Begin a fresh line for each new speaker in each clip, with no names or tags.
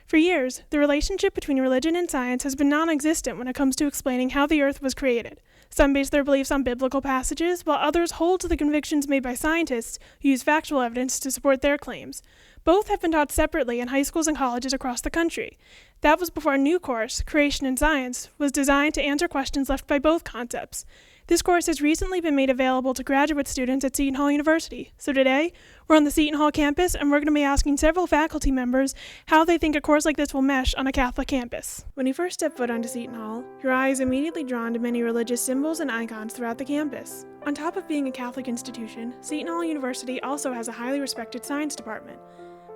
For years, the relationship between religion and science has been non-existent when it comes to explaining how the Earth was created. Some base their beliefs on biblical passages, while others hold to the convictions made by scientists who use factual evidence to support their claims. Both have been taught separately in high schools and colleges across the country. That was before a new course, Creation in Science, was designed to answer questions left by both concepts. This course has recently been made available to graduate students at Seton Hall University. So today, we're on the Seton Hall campus, and we're going to be asking several faculty members how they think a course like this will mesh on a Catholic campus. When you first step foot onto Seton Hall, your eye is immediately drawn to many religious symbols and icons throughout the campus. On top of being a Catholic institution, Seton Hall University also has a highly respected science department,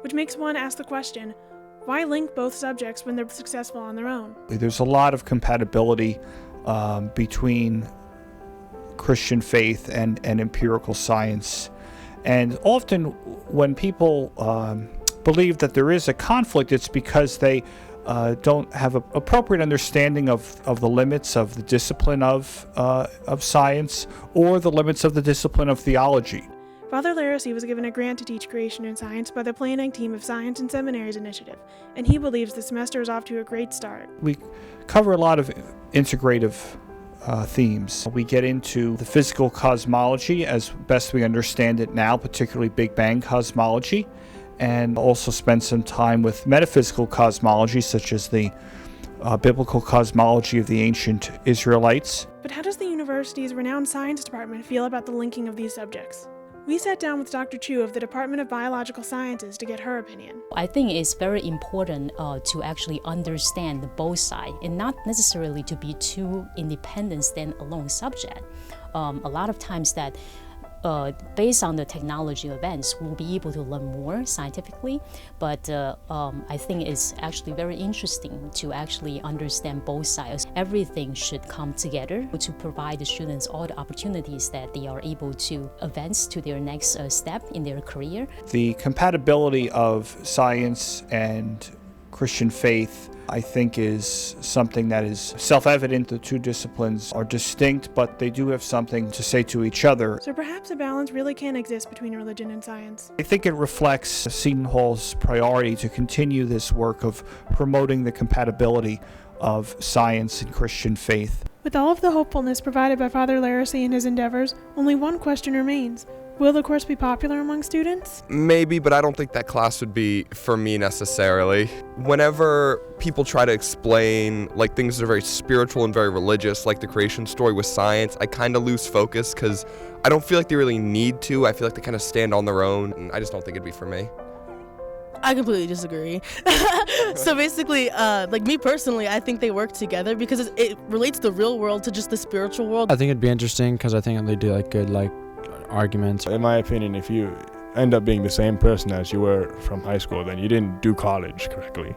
which makes one ask the question, why link both subjects when they're successful on their own?
There's a lot of compatibility between Christian faith and empirical science. And often when people believe that there is a conflict, it's because they don't have an appropriate understanding of the limits of the discipline of science or the limits of the discipline of theology.
Father Laracy was given a grant to teach Creation in Science by the Planning Team of Science and Seminaries Initiative, and he believes the semester is off to a great start.
We cover a lot of integrative themes. We get into the physical cosmology as best we understand it now, particularly Big Bang cosmology, and also spend some time with metaphysical cosmology, such as the biblical cosmology of the ancient Israelites.
But how does the university's renowned science department feel about the linking of these subjects? We sat down with Dr. Chu of the Department of Biological Sciences to get her opinion.
I think it's very important to actually understand both sides and not necessarily to be two independent, stand-alone subject. A lot of times that based on the technology events, we'll be able to learn more scientifically, but I think it's actually very interesting to actually understand both sides. Everything should come together to provide the students all the opportunities that they are able to advance to their next step in their career.
The compatibility of science and Christian faith, I think, is something that is self-evident. The two disciplines are distinct, but they do have something to say to each other.
So perhaps a balance really can exist between religion and science.
I think it reflects Seton Hall's priority to continue this work of promoting the compatibility of science and Christian faith.
With all of the hopefulness provided by Father Laracy and his endeavors, only one question remains. Will the course be popular among students?
Maybe, but I don't think that class would be for me necessarily. Whenever people try to explain like things that are very spiritual and very religious, like the creation story with science, I kind of lose focus because I don't feel like they really need to. I feel like they kind of stand on their own, and I just don't think it'd be for me.
I completely disagree. So basically, like me personally, I think they work together because it relates the real world to just the spiritual world.
I think it'd be interesting because I think they do like good arguments.
In my opinion, if you end up being the same person as you were from high school, then you didn't do college correctly.